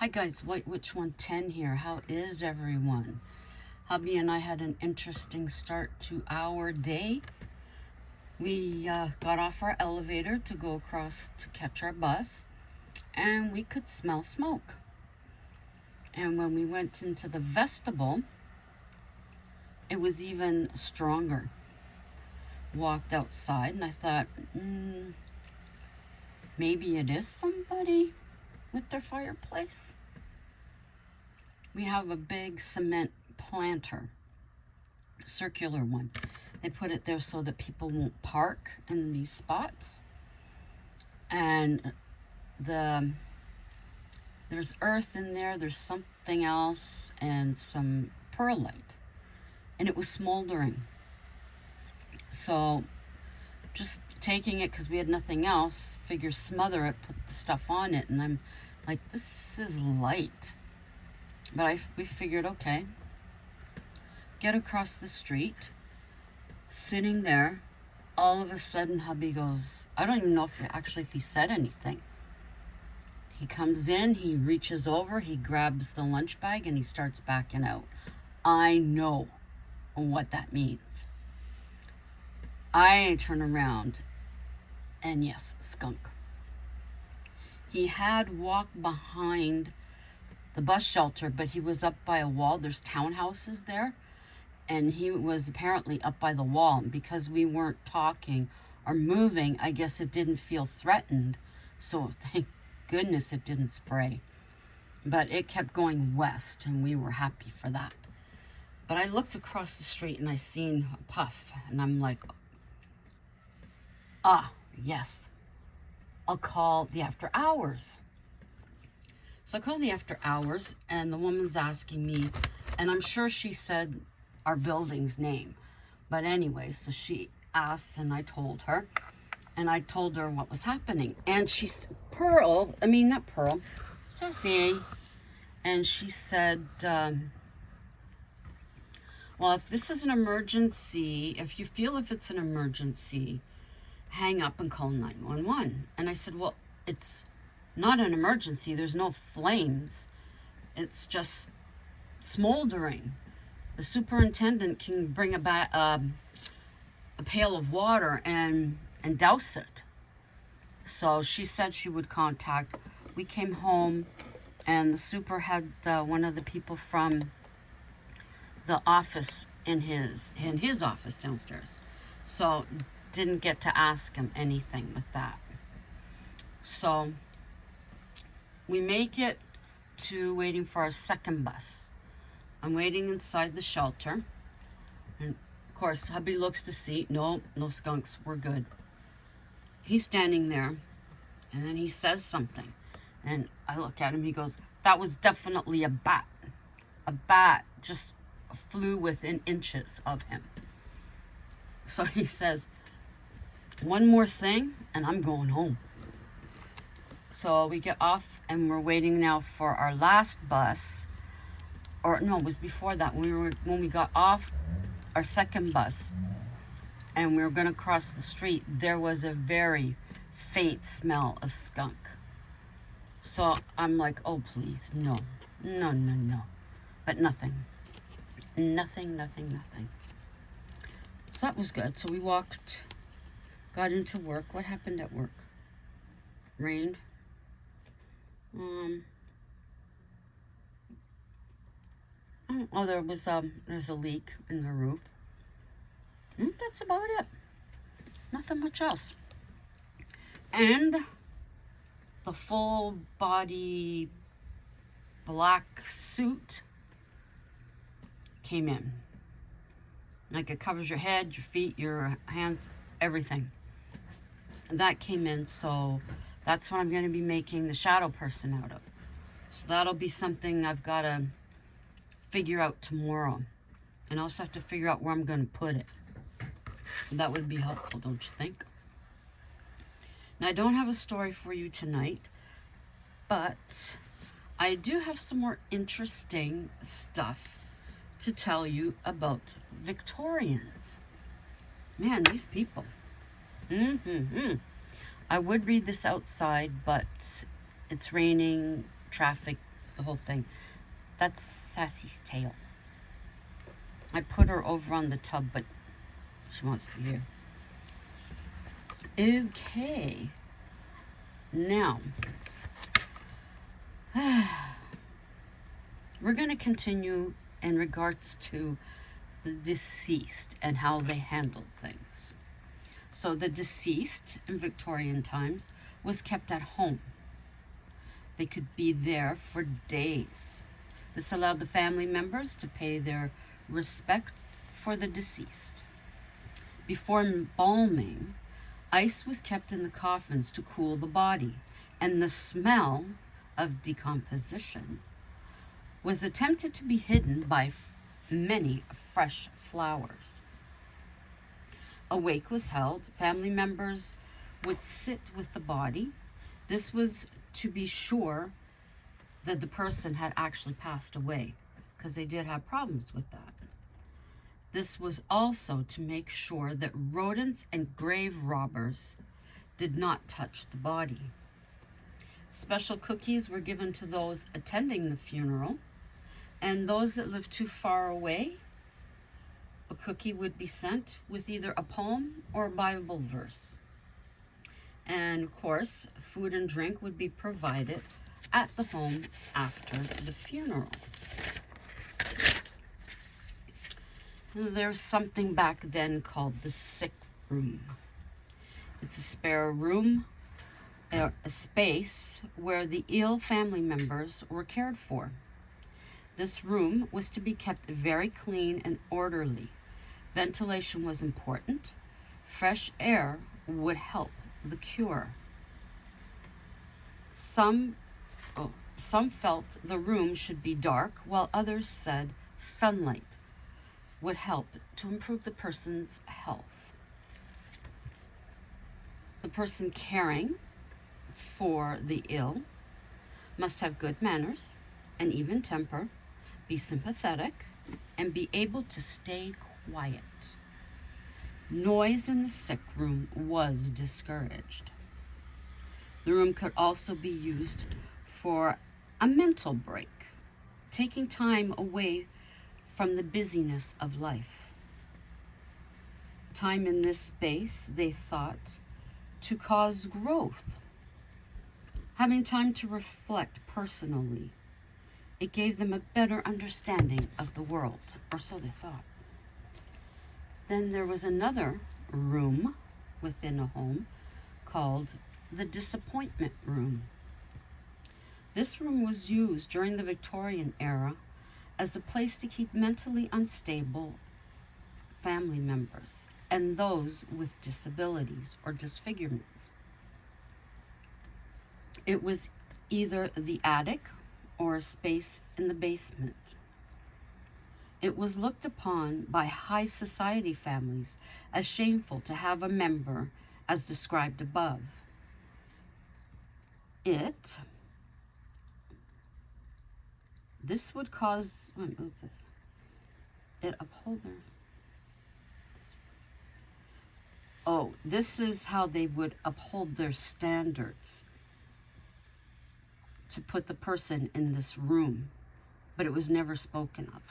Hi guys, White Witch 110 here. How is everyone? Hubby and I had an interesting start to our day. We got off our elevator to go across to catch our bus, and we could smell smoke. And when we went into the vestibule, it was even stronger. Walked outside and I thought, maybe it is somebody with their fireplace. We have a big cement planter, circular one. They put it there so that people won't park in these spots. And there's earth in there, there's something else, and some perlite. And it was smoldering. So just taking it because we had nothing else, figure smother it, put the stuff on it, and I'm like, this is light. But we figured, okay, get across the street, sitting there. All of a sudden, hubby goes, I don't even know if he said anything. He comes in, he reaches over, he grabs the lunch bag, and he starts backing out. I know what that means. I turn around, and yes, skunk. He had walked behind the bus shelter, but he was up by a wall. There's townhouses there, and he was apparently up by the wall. And because we weren't talking or moving, I guess it didn't feel threatened. So thank goodness it didn't spray. But it kept going west, and we were happy for that. But I looked across the street, and I seen a puff, and I'm like, yes, I'll call the after hours. So I called the after hours, and the woman's asking me, and I'm sure she said our building's name. But anyway, so she asked, and I told her, what was happening. And she's Sassy. And she said, well, if this is an emergency, if you feel if it's an emergency, hang up and call 911. And I said, well, it's not an emergency. There's no flames. It's just smoldering. The superintendent can bring a pail of water and douse it. So she said she would contact. We came home, and the super had one of the people from the office in his office downstairs. So didn't get to ask him anything with that. So we make it to waiting for our second bus. I'm waiting inside the shelter. And of course, hubby looks to see, no skunks, we're good. He's standing there, and then he says something. And I look at him, he goes, that was definitely a bat. A bat just flew within inches of him. So he says, one more thing, and I'm going home. So we get off, and we're waiting now for our last bus. Or no, it was before that. When we got off our second bus, and we were going to cross the street, there was a very faint smell of skunk. So I'm like, oh please, no. But nothing. So that was good. So we walked, got into work. What happened at work? Rained. There's a leak in the roof. That's about it. Nothing much else. And the full body black suit came in. Like it covers your head, your feet, your hands, everything. And that came in, so that's what I'm going to be making the shadow person out of. So that'll be something I've got to figure out tomorrow. And I also have to figure out where I'm going to put it. So that would be helpful, don't you think? Now, I don't have a story for you tonight, but I do have some more interesting stuff to tell you about Victorians. Man, these people. I would read this outside, but it's raining, traffic the whole thing. That's Sassy's tail. I put her over on the tub, but she wants to be here. Okay. Now, we're going to continue in regards to the deceased and how they handled things. So the deceased in Victorian times was kept at home. They could be there for days. This allowed the family members to pay their respect for the deceased. Before embalming, ice was kept in the coffins to cool the body, and the smell of decomposition was attempted to be hidden by many fresh flowers. A wake was held. Family members would sit with the body. This was to be sure that the person had actually passed away, because they did have problems with that. This was also to make sure that rodents and grave robbers did not touch the body. Special cookies were given to those attending the funeral, and those that lived too far away, a cookie would be sent with either a poem or a Bible verse. And of course, food and drink would be provided at the home after the funeral. There's something back then called the sick room. It's a spare room, a space where the ill family members were cared for. This room was to be kept very clean and orderly. Ventilation was important. Fresh air would help the cure. Some felt the room should be dark, while others said sunlight would help to improve the person's health. The person caring for the ill must have good manners, an even temper, be sympathetic, and be able to stay quiet. Noise in the sick room was discouraged. The room could also be used for a mental break, taking time away from the busyness of life. Time in this space, they thought, to cause growth. Having time to reflect personally, it gave them a better understanding of the world, or so they thought. Then there was another room within a home called the disappointment room. This room was used during the Victorian era as a place to keep mentally unstable family members and those with disabilities or disfigurements. It was either the attic or a space in the basement. It was looked upon by high society families as shameful to have a member as described above. This would cause, what was this? This is how they would uphold their standards to put the person in this room, but it was never spoken of.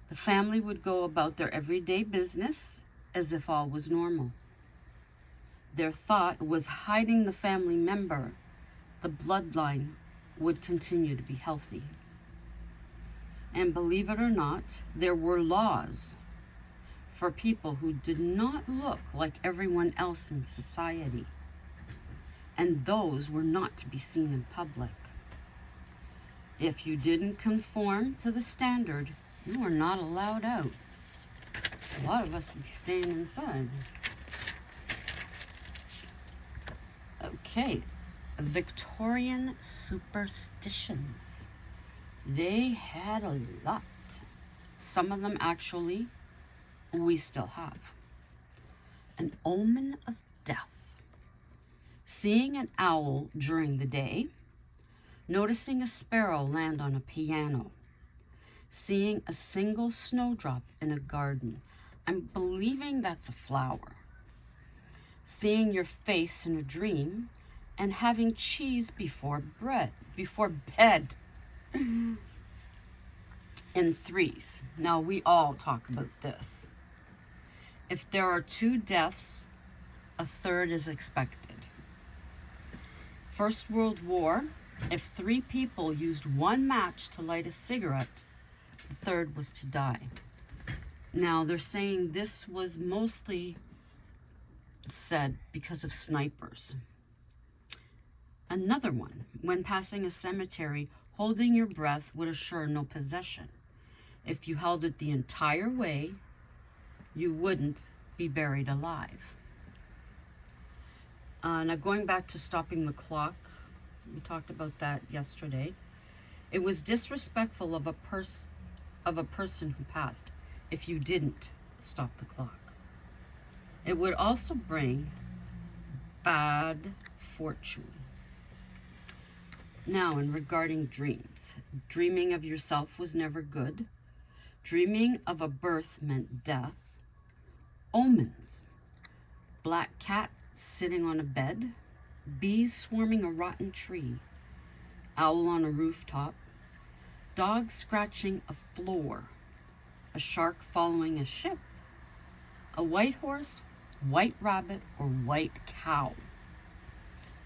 The family would go about their everyday business as if all was normal. Their thought was hiding the family member. The bloodline would continue to be healthy. And believe it or not, there were laws for people who did not look like everyone else in society. And those were not to be seen in public. If you didn't conform to the standard, you were not allowed out. A lot of us would be staying inside. Okay, Victorian superstitions. They had a lot. Some of them actually we still have. An omen of death. Seeing an owl during the day. Noticing a sparrow land on a piano. Seeing a single snowdrop in a garden. I'm believing that's a flower. Seeing your face in a dream and having cheese before bed in threes. Now, we all talk about this. If there are 2 deaths, a third is expected. First World War, if 3 people used 1 match to light a cigarette, the third was to die. Now, they're saying this was mostly said because of snipers. Another one, when passing a cemetery, holding your breath would assure no possession. If you held it the entire way, you wouldn't be buried alive. Now, going back to stopping the clock, we talked about that yesterday. It was disrespectful of a person who passed if you didn't stop the clock. It would also bring bad fortune. Now, in regarding dreams, dreaming of yourself was never good. Dreaming of a birth meant death. Omens, black cat sitting on a bed, bees swarming a rotten tree, owl on a rooftop, dog scratching a floor, a shark following a ship, a white horse, white rabbit, or white cow,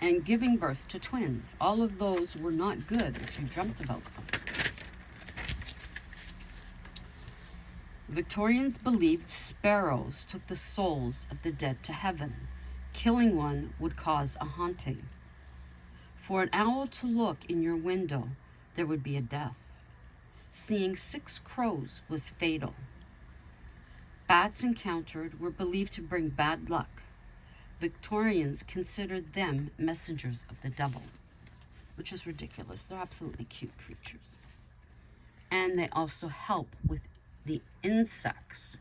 and giving birth to twins. All of those were not good if you dreamt about them. Victorians believed sparrows took the souls of the dead to heaven. Killing one would cause a haunting. For an owl to look in your window, there would be a death. Seeing 6 crows was fatal. Bats encountered were believed to bring bad luck. Victorians considered them messengers of the devil, which is ridiculous. They're absolutely cute creatures. And they also help with the insects.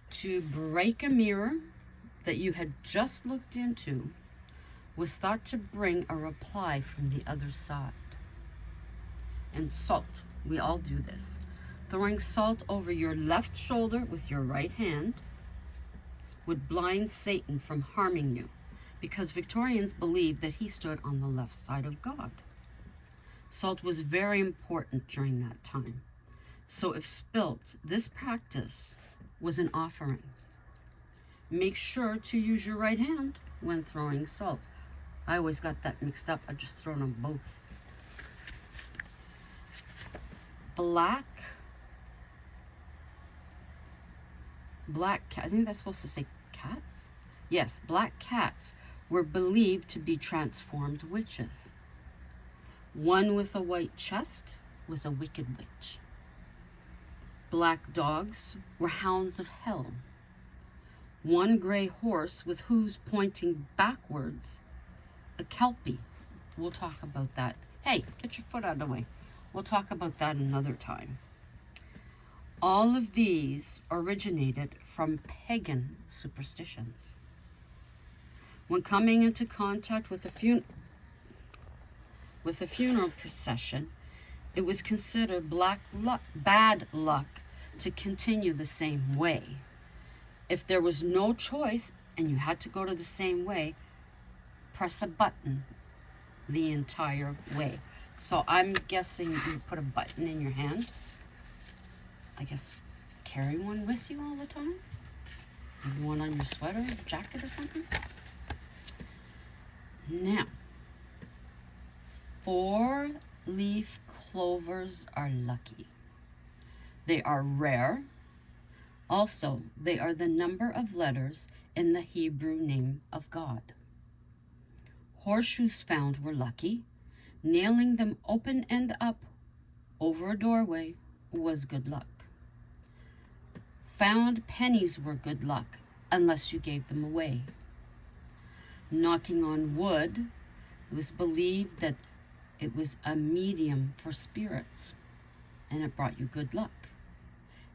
To break a mirror that you had just looked into was thought to bring a reply from the other side. And salt, we all do this. Throwing salt over your left shoulder with your right hand would blind Satan from harming you, because Victorians believed that he stood on the left side of God. Salt was very important during that time. So if spilt, this practice was an offering. Make sure to use your right hand when throwing salt. I always got that mixed up. I just throw them both. Black cat, I think that's supposed to say cats? Yes, black cats were believed to be transformed witches. One with a white chest was a wicked witch. Black dogs were hounds of hell. One gray horse with hooves pointing backwards, a kelpie. We'll talk about that. Hey, get your foot out of the way. We'll talk about that another time. All of these originated from pagan superstitions. When coming into contact with a funeral procession, it was considered bad luck to continue the same way. If there was no choice and you had to go to the same way, press a button the entire way. So I'm guessing you put a button in your hand. I guess carry one with you all the time. Maybe one on your sweater, jacket or something. Now, 4-leaf clovers are lucky. They are rare. Also, they are the number of letters in the Hebrew name of God. Horseshoes found were lucky. Nailing them open end up over a doorway was good luck. Found pennies were good luck, unless you gave them away. Knocking on wood, it was believed that it was a medium for spirits, and it brought you good luck,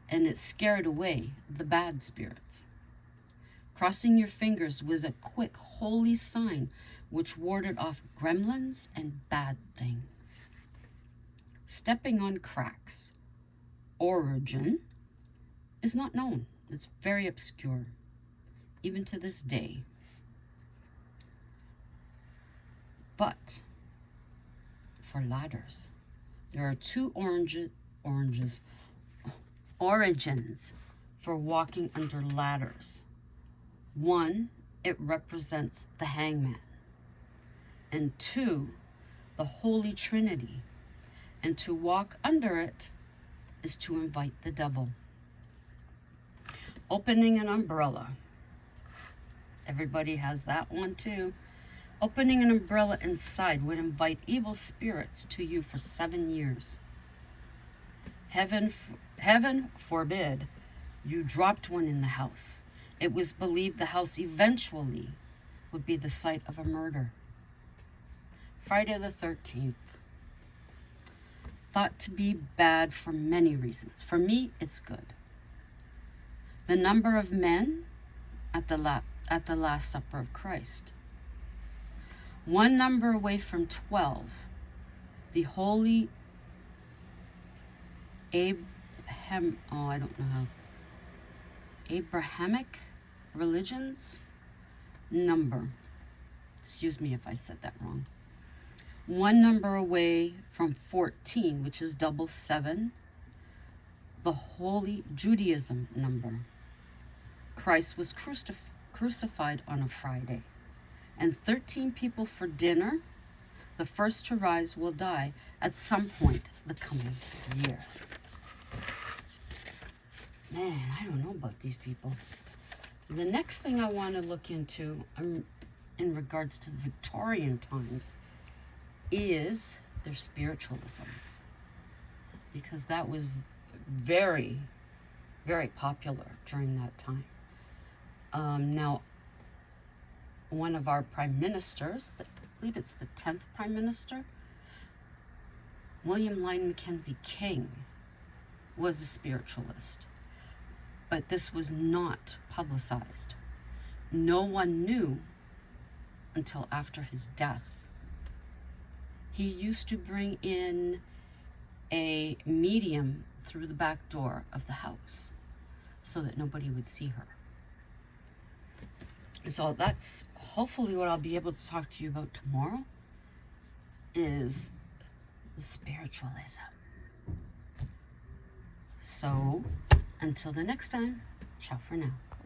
and it scared away the bad spirits. Crossing your fingers was a quick, holy sign which warded off gremlins and bad things. Stepping on cracks. Origin is not known. It's very obscure, even to this day. But for ladders, there are two origins for walking under ladders. One, it represents the hangman. And two, the Holy Trinity. And to walk under it is to invite the devil. Opening an umbrella. Everybody has that one too. Opening an umbrella inside would invite evil spirits to you for 7 years. Heaven forbid you dropped one in the house. It was believed the house eventually would be the site of a murder. Friday the 13th. Thought to be bad for many reasons. For me, it's good. The number of men at the Last Supper of Christ. One number away from 12, the holy Abrahamic religions number. Excuse me if I said that wrong. One number away from 14, which is double 7, the holy Judaism number. Christ was crucified on a Friday, and 13 people for dinner. The first to rise will die at some point the coming year. Man, I don't know about these people. The next thing I want to look into in regards to the Victorian times is their spiritualism, because that was very, very popular during that time. Now, one of our prime ministers, I believe it's the 10th prime minister, William Lyon Mackenzie King, was a spiritualist. But this was not publicized. No one knew until after his death. He used to bring in a medium through the back door of the house so that nobody would see her. So that's hopefully what I'll be able to talk to you about tomorrow, is spiritualism. So until the next time, ciao for now.